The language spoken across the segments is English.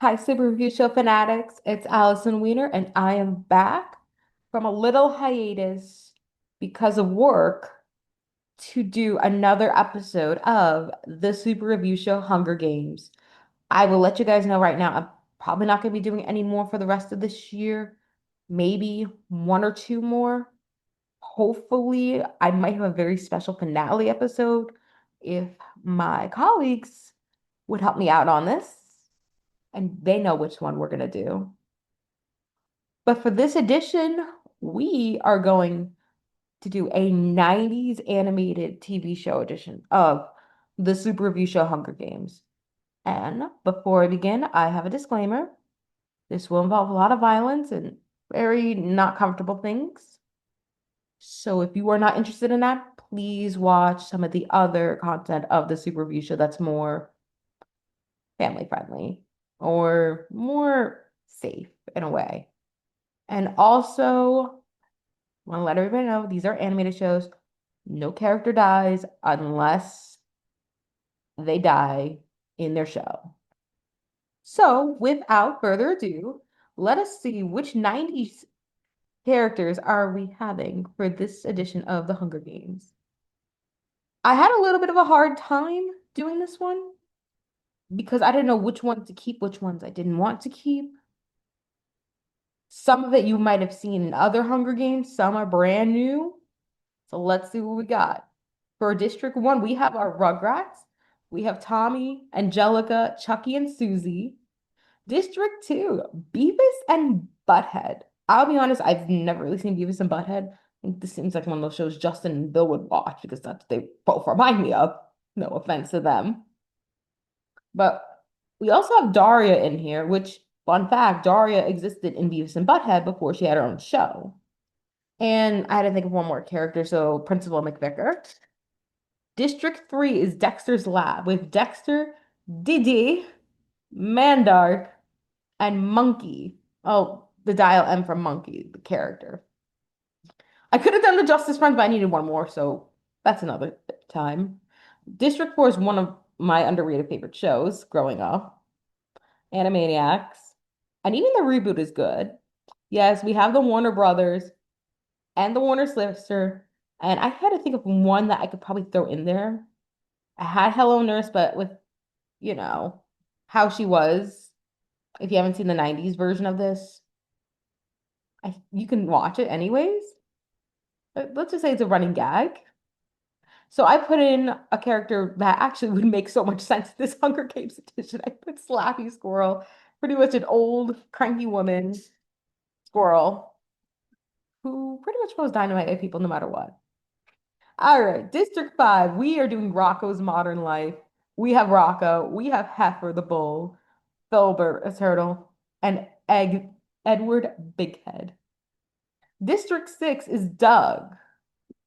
Hi, Super Review Show fanatics. It's Allison Weiner, and I am back from a little hiatus because of work to do another episode of the Super Review Show Hunger Games. I will let you guys know right now, I'm probably not going to be doing any more for the rest of this year, maybe one or two more. Hopefully, I might have a very special finale episode if my colleagues would help me out on this and they know which one we're going to do. But for this edition, we are going to do a 90s animated TV show edition of the Super Review Show Hunger Games. And before I begin, I have a disclaimer. This will involve a lot of violence and very not comfortable things. So if you are not interested in that, please watch some of the other content of the Super Review Show that's more family friendly or more safe in a way. And also, want to let everybody know these are animated shows. No character dies unless they die in their show. So, without further ado, let us see which 90s characters are we having for this edition of the Hunger Games. I had a little bit of a hard time doing this one because I didn't know which ones to keep, which ones I didn't want to keep. Some of it you might have seen in other Hunger Games, some are brand new. So let's see what we got. For District 1, we have our Rugrats. We have Tommy, Angelica, Chucky, and Susie. District 2, Beavis and Butthead. I'll be honest, I've never really seen Beavis and Butthead. I think this seems like one of those shows Justin and Bill would watch because that's what they both remind me of. No offense to them. But we also have Daria in here, which, fun fact, Daria existed in Beavis and Butthead before she had her own show. And I had to think of one more character, so Principal McVicker. District 3 is Dexter's Lab with Dexter, Didi, Mandark, and Monkey. Oh, the dial M from Monkey, the character. I could have done the Justice Friends, but I needed one more, so that's another time. District 4 is one of my underrated favorite shows growing up. Animaniacs. And even the reboot is good. Yes, we have the Warner Brothers and the Warner sister. And I had to think of one that I could probably throw in there. I had Hello Nurse, but with, you know, how she was, if you haven't seen the 90s version of this, you can watch it anyways. Let's just say it's a running gag. So I put in a character that actually would make so much sense this Hunger Games edition. I put Slappy Squirrel, pretty much an old, cranky woman squirrel who pretty much throws dynamite at people no matter what. All right, District 5, we are doing Rocco's Modern Life. We have Rocco, we have Heifer the bull, Filbert a turtle, and Edward Bighead. District 6 is Doug.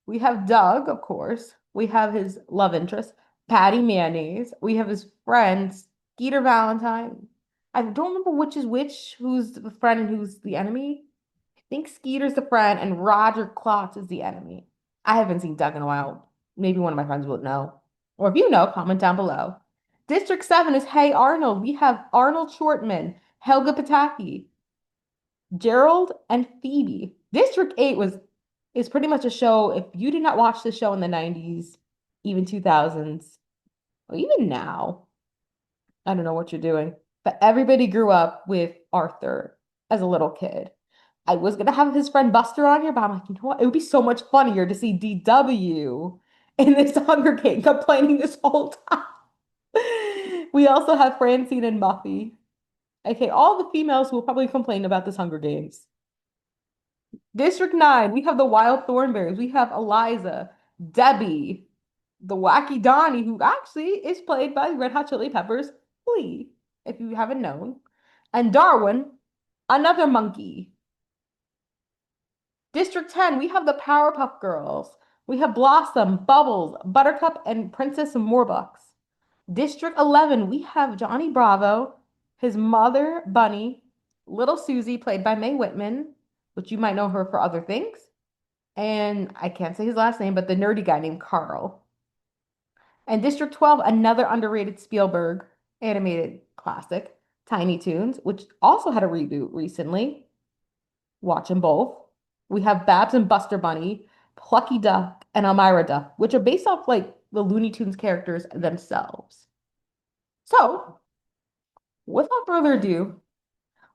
We have Doug, of course. We have his love interest, Patty Mayonnaise. We have his friend, Skeeter Valentine. I don't remember which is which, who's the friend and who's the enemy. I think Skeeter's the friend and Roger Klotz is the enemy. I haven't seen Doug in a while. Maybe one of my friends will know. Or if you know, comment down below. District 7 is Hey Arnold. We have Arnold Shortman, Helga Pataki, Gerald, and Phoebe. District 8 was is pretty much a show. If you did not watch the show in the 90s, even 2000s, or even now, I don't know what you're doing. But everybody grew up with Arthur as a little kid. I was gonna have his friend Buster on here, but I'm like, you know what? It would be so much funnier to see DW in this Hunger Game complaining this whole time. We also have Francine and Muffy. Okay, all the females who will probably complain about this Hunger Games. District 9, we have the Wild Thornberries. We have Eliza, Debbie, the Wacky Donnie, who actually is played by Red Hot Chili Peppers, Flea, if you haven't known. And Darwin, another monkey. District 10, we have the Powerpuff Girls. We have Blossom, Bubbles, Buttercup, and Princess Morbucks. District 11, we have Johnny Bravo, his mother, Bunny, little Susie, played by Mae Whitman, which you might know her for other things. And I can't say his last name, but the nerdy guy named Carl. And District 12, another underrated Spielberg animated classic, Tiny Toons, which also had a reboot recently. Watch them both. We have Babs and Buster Bunny, Plucky Duck, and Elmira Duck, which are based off like the Looney Tunes characters themselves. So, without further ado,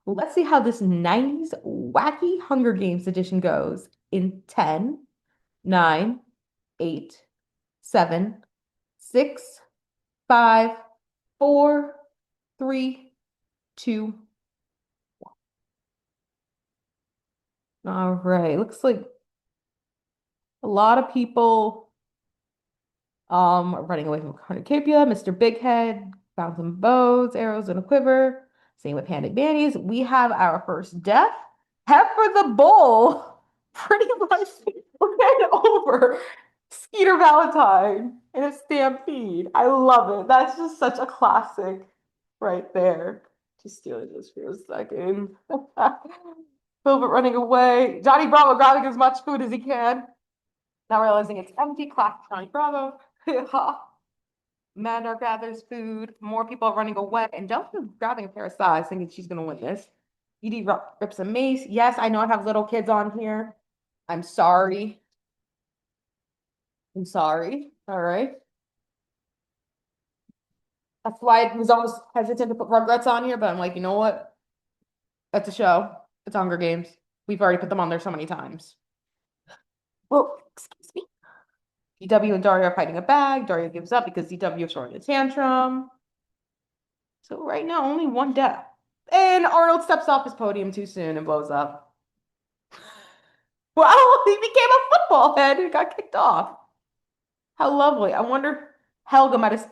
let's see how this 90s wacky Hunger Games edition goes in 10, 9, 8, 7, 6, 5, 4, 3, 2. All right. Looks like a lot of people running away from Cornucopia, Mr. Big Head, found some bows, arrows, and a quiver. Same with Panic Bannies. We have our first death. Heifer the Bull. Pretty much ran over Skeeter Valentine in a stampede. I love it. That's just such a classic right there. Just stealing this for a second. Filbert running away. Johnny Bravo grabbing as much food as he can. Not realizing it's empty. Clap Johnny Bravo. Mandar gathers food. More people are running away. And Jessica's grabbing a pair of sides, thinking she's going to win this. Edie rips a mace. Yes, I know I have little kids on here. I'm sorry. I'm sorry. All right. That's why I was always hesitant to put Rugrats on here, but I'm like, you know what? That's a show. It's Hunger Games. We've already put them on there so many times. Well, excuse me. DW and Daria are fighting a bag. Daria gives up because DW is throwing a tantrum. So right now, only one death. And Arnold steps off his podium too soon and blows up. Well, he became a football head and got kicked off. How lovely. I wonder Helga might have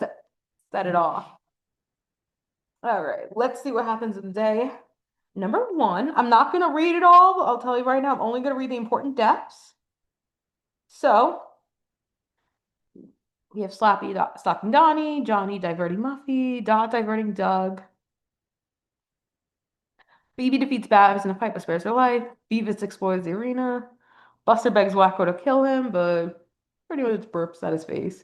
set it off. All right, let's see what happens in day number one. I'm not going to read it all. I'll tell you right now, I'm only going to read the important deaths. So we have Slappy stalking Donnie, Johnny diverting Muffy, Dot diverting Doug. Phoebe defeats Babs in a fight but spares her life. Beavis explores the arena. Buster begs Wacko to kill him, but pretty much burps at his face.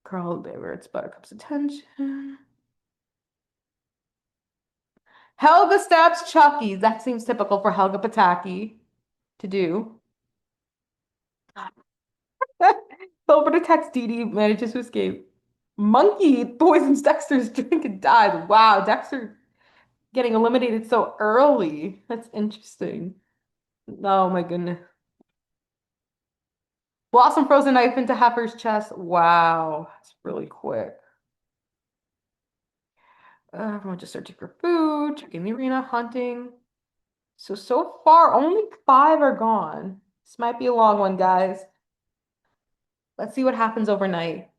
Carl diverts Buttercup's attention. Helga stabs Chucky. That seems typical for Helga Pataki to do. Silver detects Dee Dee, manages to escape. Monkey poisons Dexter's drink and dies. Wow, Dexter getting eliminated so early. That's interesting. Oh my goodness. Blossom throws a knife into Heifer's chest. Wow, that's really quick. Everyone just searching for food, checking the arena, hunting. So far, only 5 are gone. This might be a long one, guys. Let's see what happens overnight.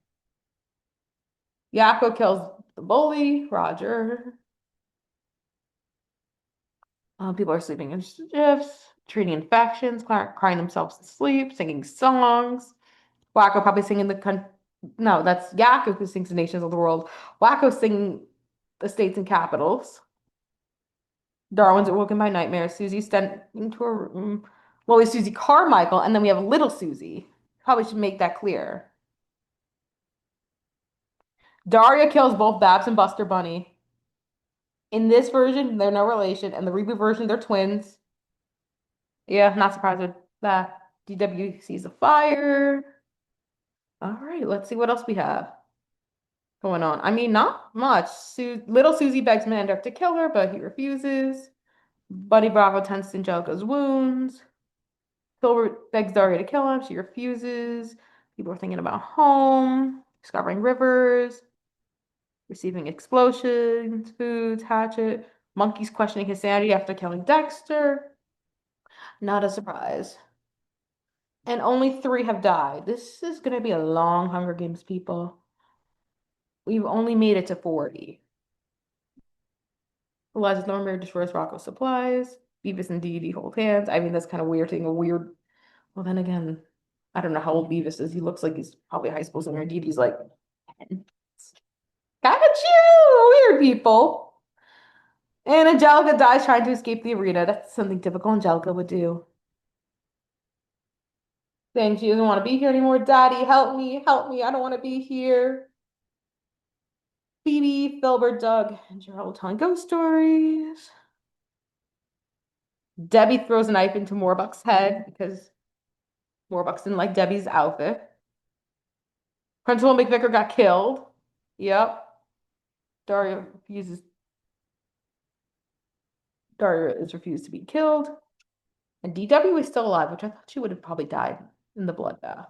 Yakko kills the bully, Roger. People are sleeping in shifts, treating infections, crying themselves to sleep, singing songs. Wacko probably singing no, that's Yakko who sings the nations of the world. Wacko singing the states and capitals. Darwin's awoken by nightmares. Susie sent into her room. Well, we have Susie Carmichael, and then we have little Susie. Probably should make that clear. Daria kills both Babs and Buster Bunny. In this version, they're no relation, and the reboot version, they're twins. Yeah, not surprised with that. DW sees a fire. All right, let's see what else we have going on. I mean, not much. Little Susie begs Mandark to kill her, but he refuses. Buddy Bravo tends to Angelica's wounds. Filbert begs Daria to kill him. She refuses. People are thinking about home, discovering rivers, receiving explosions, foods, hatchet. Monkey's questioning his sanity after killing Dexter. Not a surprise. And only 3 have died. This is going to be a long Hunger Games, people. We've only made it to 40. Eliza's Thornberry destroys Rocco's supplies. Beavis and Dee Dee hold hands. I mean, that's kind of weird thing. Well, then again, I don't know how old Beavis is. He looks like he's probably a high school senior. Dee Dee's like 10. Kind of chill, weird people. And Angelica dies trying to escape the arena. That's something typical Angelica would do. Saying she doesn't want to be here anymore. Daddy, help me, help me. I don't want to be here. Phoebe, Filbert, Doug, and Gerald telling ghost stories. Debbie throws a knife into Morbuck's head because Morbuck didn't like Debbie's outfit. Principal McVicker got killed. Yep. Daria refuses. Daria is refused to be killed. And DW is still alive, which I thought she would have probably died in the bloodbath.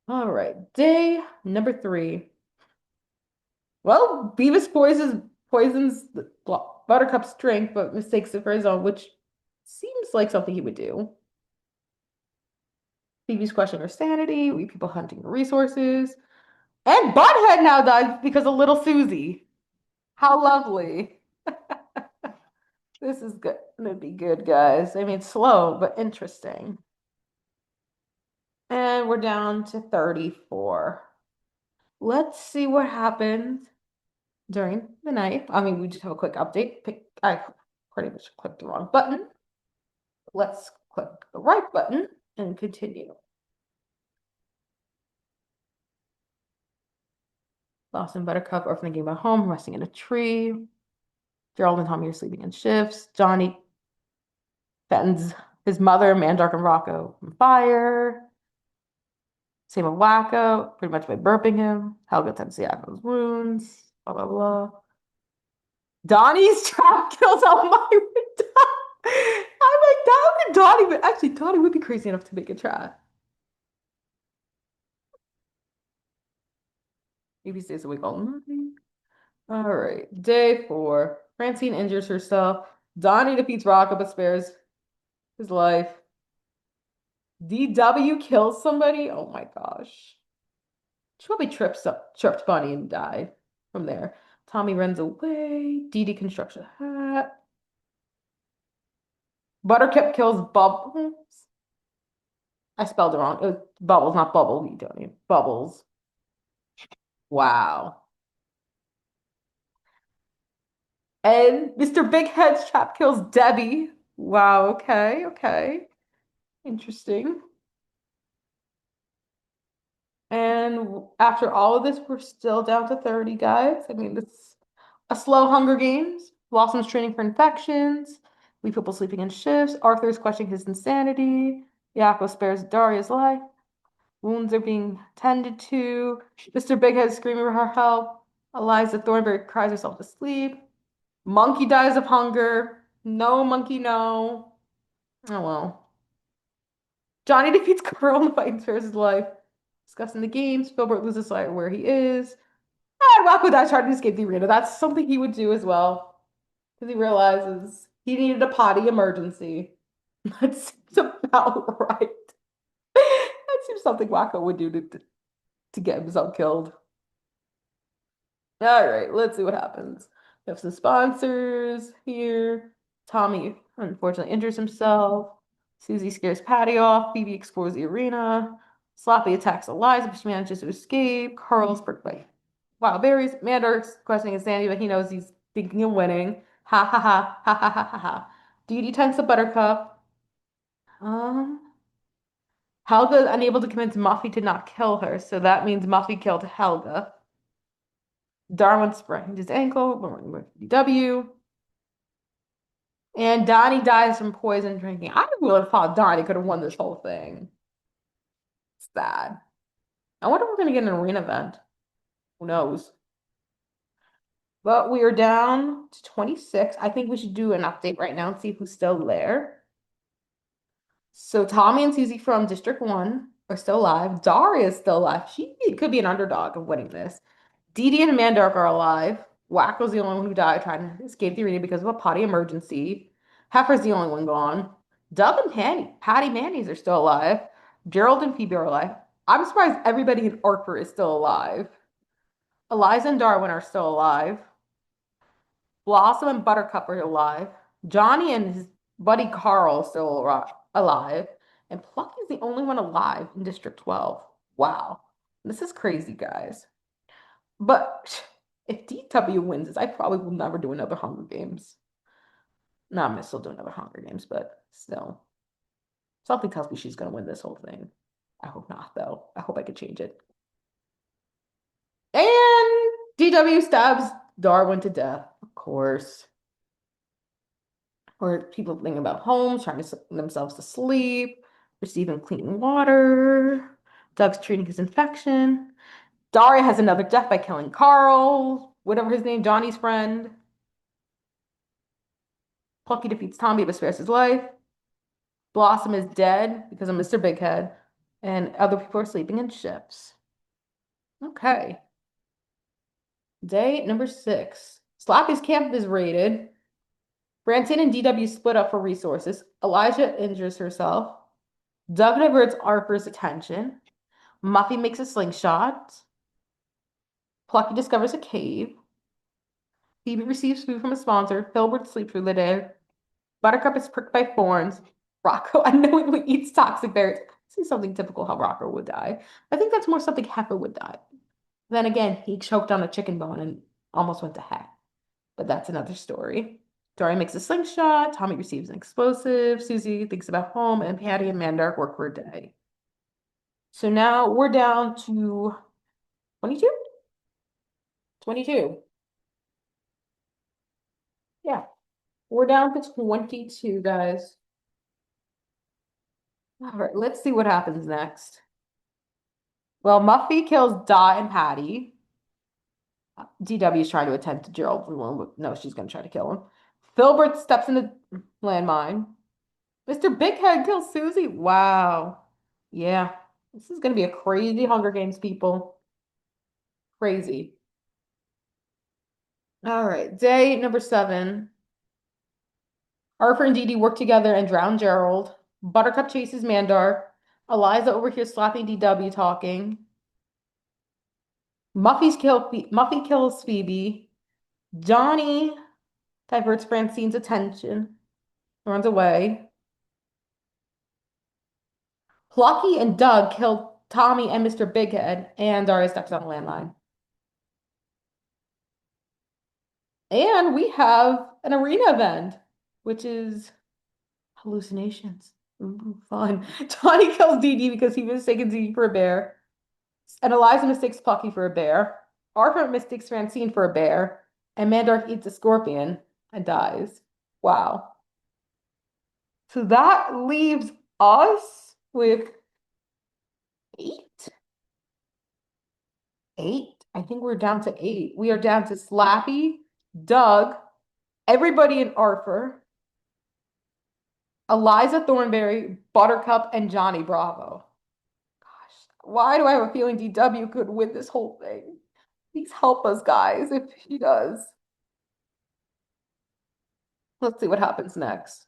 All right, day number 3. Well, Beavis poisons Buttercup's drink, but mistakes it for his own, which seems like something he would do. Phoebe's questioning her sanity. We people hunting for resources. And Butthead now dies because of little Susie. How lovely. This is good. Gonna be good, guys. I mean, slow, but interesting. And we're down to 34. Let's see what happens during the night. I mean, we just have a quick update. I pretty much clicked the wrong button. Let's click the right button and continue. Lost and Buttercup are thinking about home, resting in a tree. Gerald and Tommy are sleeping in shifts. Johnny threatens his mother, Mandark, and Rocco on fire. Same with Wacko, pretty much by burping him. Helga tends to Yakko's wounds. Blah, blah, blah. Donnie's trap kills Elmira. I'm like, how could Donnie, but actually, Donnie would be crazy enough to make a trap. Maybe he stays awake all night. All right, day 4. Francine injures herself. Donnie defeats Rocco but spares his life. DW kills somebody. Oh my gosh. She probably tripped Bunny and died from there. Tommy runs away. Dee Dee constructs a hat. Buttercup kills Bubbles. I spelled it wrong. It was Bubbles, not Bubble. You don't need Bubbles. Wow. And Mr. Big Head's trap kills Debbie. Wow, okay, okay. Interesting. And after all of this, we're still down to 30, guys. I mean, it's a slow Hunger Games. Blossom's training for infections. We people sleeping in shifts. Arthur's questioning his insanity. Yakko spares Daria's life. Wounds are being tended to. Mr. Bighead is screaming for her help. Eliza Thornberry cries herself to sleep. Monkey dies of hunger. No, monkey, no. Oh well. Johnny defeats Carl in the fight and spares his life. Discussing the games, Filbert loses sight of where he is. And Rocco dies trying to escape the arena. That's something he would do as well. Because he realizes he needed a potty emergency. That seems about right. That seems something Wacko would do to get himself killed. All right, let's see what happens. We have some sponsors here. Tommy unfortunately injures himself. Susie scares Patty off. Phoebe explores the arena. Sloppy attacks Eliza, but she manages to escape. Carl's perked by wild berries. Mandark's questioning his sanity, but he knows he's thinking of winning. Ha ha ha ha ha ha ha ha. Dee Dee tends to Buttercup. Um, Helga is unable to convince Muffy to not kill her, so that means Muffy killed Helga. Darwin sprained his ankle, with DW. And Donnie dies from poison drinking. I really thought Donnie could have won this whole thing. It's sad. I wonder if we're going to get an arena event. Who knows? But we are down to 26. I think we should do an update right now and see who's still there. So Tommy and Susie from District 1 are still alive. Daria is still alive. She could be an underdog of winning this. Dee Dee and Mandark are alive. Wacko's the only one who died trying to escape the arena because of a potty emergency. Heifer's the only one gone. Doug and Patty Mayonnaise are still alive. Gerald and Phoebe are alive. I'm surprised everybody in Orkford is still alive. Eliza and Darwin are still alive. Blossom and Buttercup are alive. Johnny and his buddy Carl are still alive. And Plucky is the only one alive in District 12. Wow. This is crazy, guys. But if DW wins this, I probably will never do another Hunger Games. No, I'm gonna still do another Hunger Games, but still. Something tells me she's gonna win this whole thing. I hope not, though. I hope I could change it. And DW stabs Darwin to death, of course. Or people thinking about homes, trying to sing themselves to sleep, receiving clean water. Doug's treating his infection. Daria has another death by killing Carl, whatever his name, Johnny's friend. Plucky defeats Tommy but spares his life. Blossom is dead because of Mr. Bighead. And other people are sleeping in ships. Okay. Day number 6. Slappy's camp is raided. Branson and DW split up for resources. Elijah injures herself. Doug diverts Arthur's attention. Muffy makes a slingshot. Plucky discovers a cave. Phoebe receives food from a sponsor. Filbert sleeps through the day. Buttercup is pricked by thorns. Rocco unknowingly eats toxic berries. This is something typical how Rocco would die. I think that's more something Heifer would die. Then again, he choked on a chicken bone and almost went to heck. But that's another story. Dory makes a slingshot. Tommy receives an explosive. Susie thinks about home. And Patty and Mandark work for a day. So now we're down to 22? 22. Yeah, we're down to 22, guys. All right, let's see what happens next. Well, Muffy kills Dot and Patty. DW is trying to attend to Gerald. We won't know she's going to try to kill him. Filbert steps in the landmine. Mr. Bighead kills Susie. Wow. Yeah, this is going to be a crazy Hunger Games, people. Crazy. All right, day number 7. Arthur and Dee Dee work together and drown Gerald. Buttercup chases Mandar. Eliza overhears slapping DW talking. Muffy kills Phoebe. Johnny diverts Francine's attention, runs away. Plucky and Doug kill Tommy and Mr. Bighead, and Daria steps on a landline. And we have an arena event, which is hallucinations. Ooh, fun. Johnny kills Dee Dee because he mistaken Dee Dee for a bear. And Eliza mistakes Plucky for a bear. Arthur mistakes Francine for a bear. And Mandark eats a scorpion and dies. Wow. So that leaves us with 8. 8. I think we're down to 8. We are down to Slappy, Doug, everybody in Arthur, Eliza Thornberry, Buttercup, and Johnny Bravo. Gosh, why do I have a feeling DW could win this whole thing? Please help us, guys, if he does. Let's see what happens next.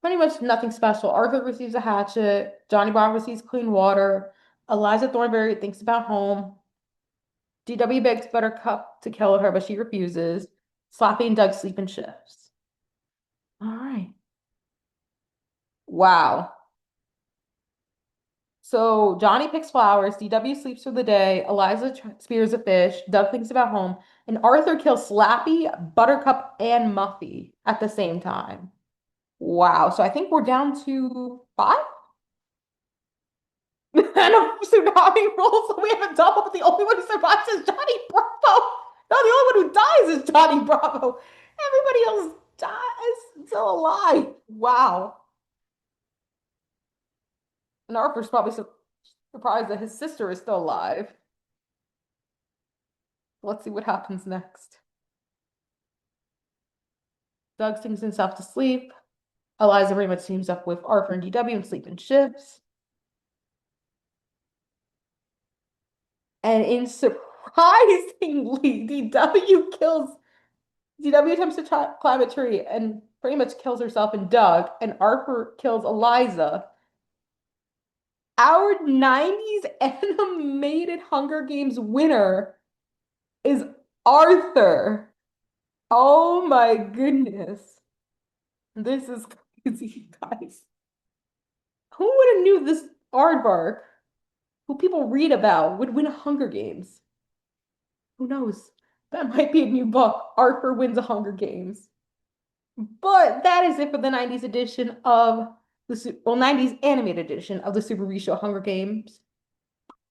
Pretty much nothing special. Arthur receives a hatchet. Johnny Bravo receives clean water. Eliza Thornberry thinks about home. DW begs Buttercup to kill her, but she refuses. Slappy and Doug sleep in shifts. All right. Wow. So Johnny picks flowers. DW sleeps for the day. Eliza spears a fish. Doug thinks about home. And Arthur kills Slappy, Buttercup, and Muffy at the same time. Wow. So I think we're down to 5? And a tsunami rolls, so we have a double, but the only one who survives is Johnny Bravo. No, the only one who dies is Johnny Bravo. Everybody else dies, still alive. Wow. And Arthur's probably surprised that his sister is still alive. Let's see what happens next. Doug sings himself to sleep. Eliza very much teams up with Arthur and DW and sleep in shifts. And in surprisingly, DW attempts to climb a tree and pretty much kills herself and Doug, and Arthur kills Eliza. Our 90s animated Hunger Games winner is Arthur. Oh my goodness. This is crazy, guys. Who would have knew this aardvark, who people read about, would win a Hunger Games? Who knows? That might be a new book. Arthur wins a Hunger Games. But that is it for the 90s edition of 90s animated edition of the Super Show Hunger Games.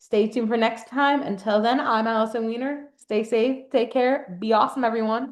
Stay tuned for next time. Until then, I'm Allison Weiner. Stay safe, take care, be awesome, everyone.